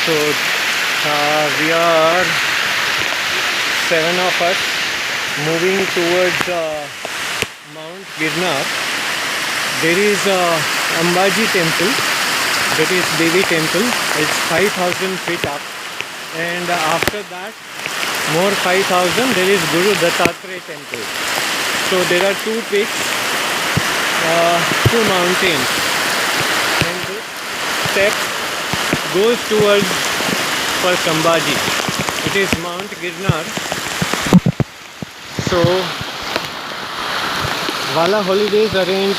So we are seven of us moving towards Mount Girnar. There is Ambaji temple, that is Devi temple. It's 5,000 feet up, and after that, more 5,000. There is Guru Dattatreya temple. So there are two peaks, two mountains, and this step goes towards first Ambaji. It is Mount Girnar. So Vala Holidays arrange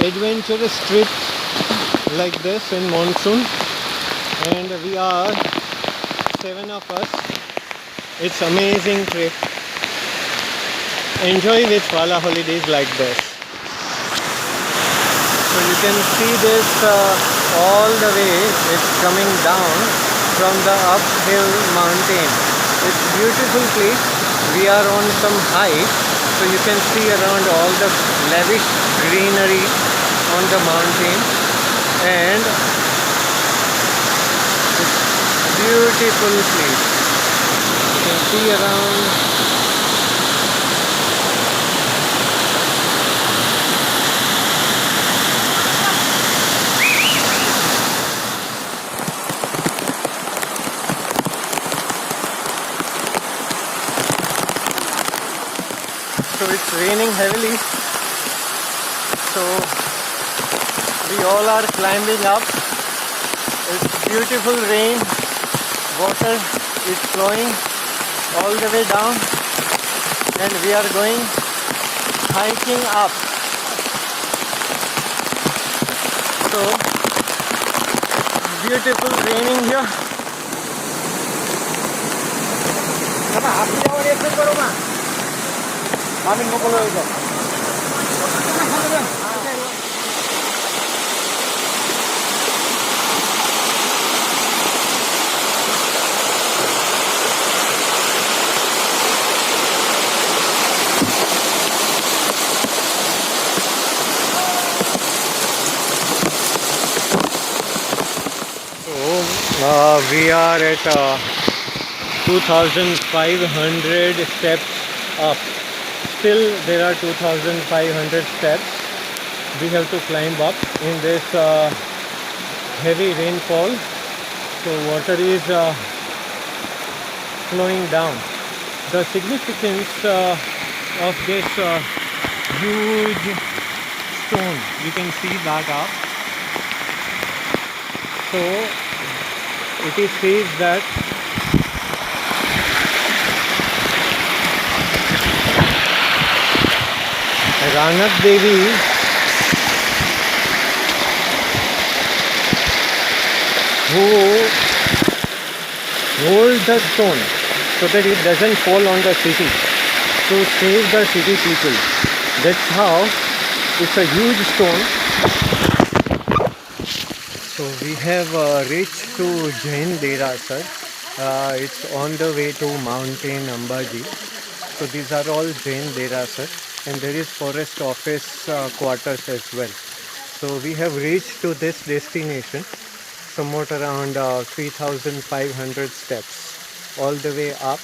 adventurous trips like this in monsoon, and we are seven of us. It's amazing trip. Enjoy with Vala Holidays like this. So you can see this all the way. It's coming down from the uphill mountain. It's beautiful place. We are on some height, so you can see around all the lavish greenery on the mountain, and it's beautiful place. You can see around. So it's raining heavily, so we all are climbing up. It's beautiful rain, water is flowing all the way down, and we are going hiking up. So beautiful raining here. We are at 2,500 steps up. Still there are 2,500 steps we have to climb up in this heavy rainfall. So water is flowing down. The significance of this huge stone, you can see that up. So it is said that Ranak Devi who holds the stone so that it doesn't fall on the city, to save the city people. That's how it's a huge stone. So we have reached to Jain Derasar. It's on the way to mountain Ambaji. So these are all Jain Derasar, and there is forest office quarters as well. So we have reached to this destination, somewhat around 3,500 steps all the way up.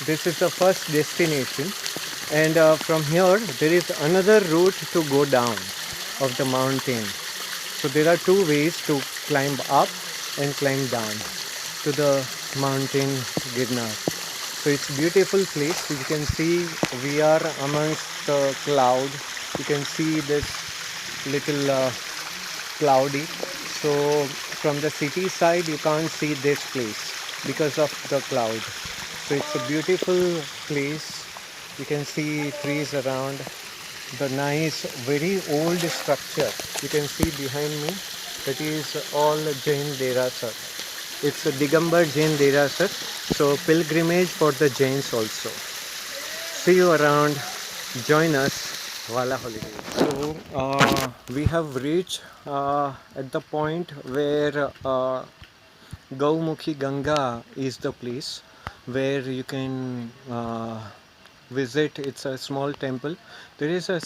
This is the first destination, and from here there is another route to go down of the mountain. So there are two ways to climb up and climb down to the mountain Girnar. So it's a beautiful place. You can see we are amongst the cloud. You can see this little cloudy. So from the city side you can't see this place because of the cloud. So it's a beautiful place. You can see trees around. The nice, very old structure you can see behind me, that is all Jain Derasar. It's a Digambar Jain Derasar, so pilgrimage for the Jains also. See you around, join us, Vala Holidays. So we have reached at the point where Gaumukhi Ganga is the place where you can visit. It's a small temple. There is a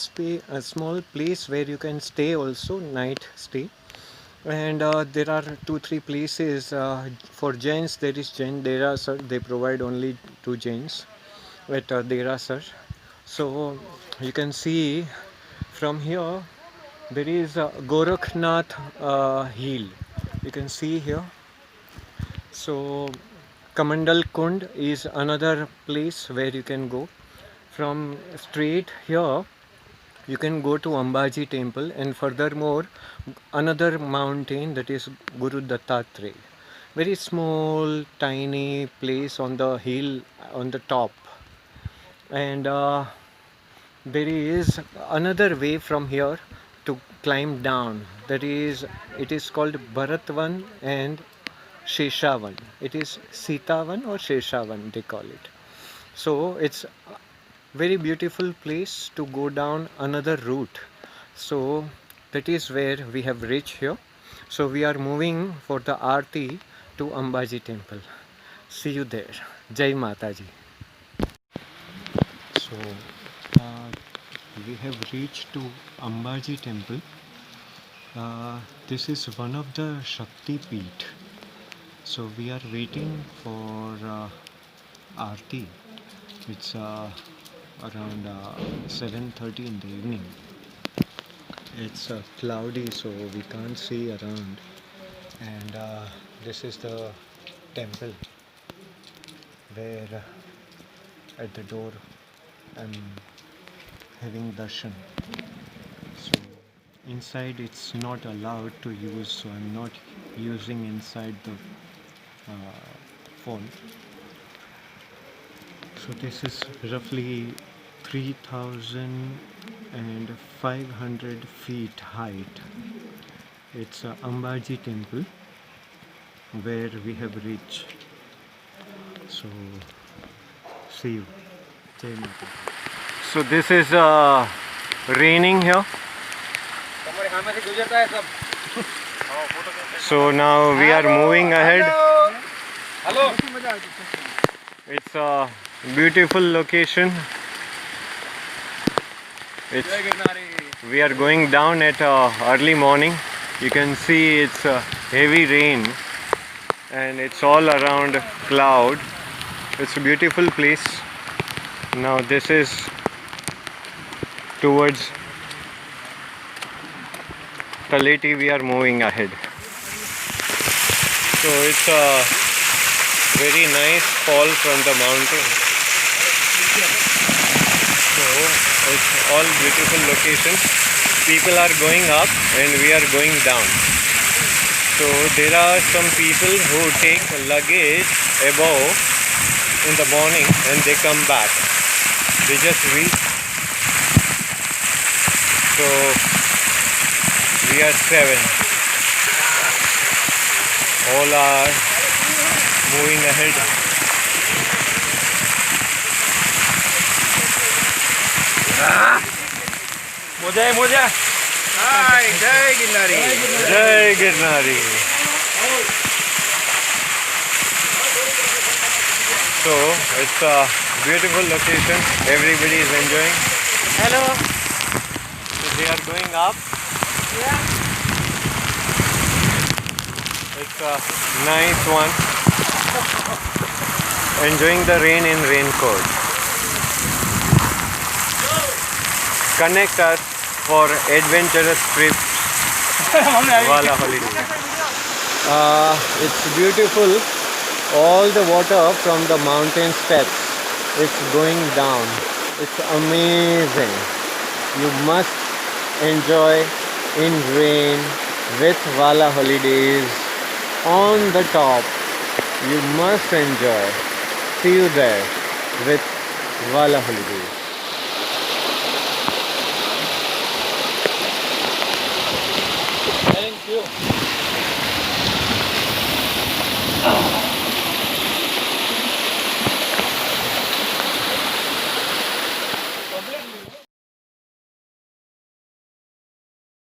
small place where you can stay also, night stay. And there are 2-3 places for Jains. There is Jain Derasar. They provide only to Jains at Derasar. So you can see from here there is Gorakhnath hill. You can see here. So Kamandal Kund is another place where you can go. From straight here you can go to Ambaji temple, and furthermore another mountain, that is Guru Dattatreya. Very small tiny place on the hill on the top. And there is another way from here to climb down. That is, it is called Bharatvan and Sheshavan. It is Sitavan or Sheshavan they call it. So it's very beautiful place to go down another route. So that is where we have reached here. So we are moving for the Aarti to Ambaji temple. See you there. Jai Mataji. So we have reached to Ambaji temple. This is one of the Shakti Peeth. So we are waiting for Aarti. It's around 7:30 in the evening. It's cloudy, so we can't see around. And this is the temple where at the door I'm having darshan. So inside it's not allowed to use, so I'm not using inside the phone. So this is roughly 3,500 feet height. It's Ambaji temple where we have reached. So see you. Jai Mata. So this is raining here. So now we are moving ahead. Hello. It's a beautiful location. We are going down at early morning. You can see it's heavy rain and it's all around cloud. It's a beautiful place. Now this is towards Taleti. We are moving ahead. So it's a very nice fall from the mountain. So it's all beautiful locations. People are going up and we are going down. So there are some people who take luggage above in the morning and they come back. They just reach. So we are 7. All are moving ahead. Moja. Hi, Jai Girnari. Jai Girnari. So it's a beautiful location. Everybody is enjoying. Hello. So they are going up. Yeah. It's a nice one. Enjoying the rain in raincoat. Connect us for adventurous trips. Wala holiday. It's beautiful. All the water from the mountain steps, it's going down. It's amazing. You must enjoy in rain with Wala Holidays on the top. You must enjoy. See you there with Wala Holidays. Thank you.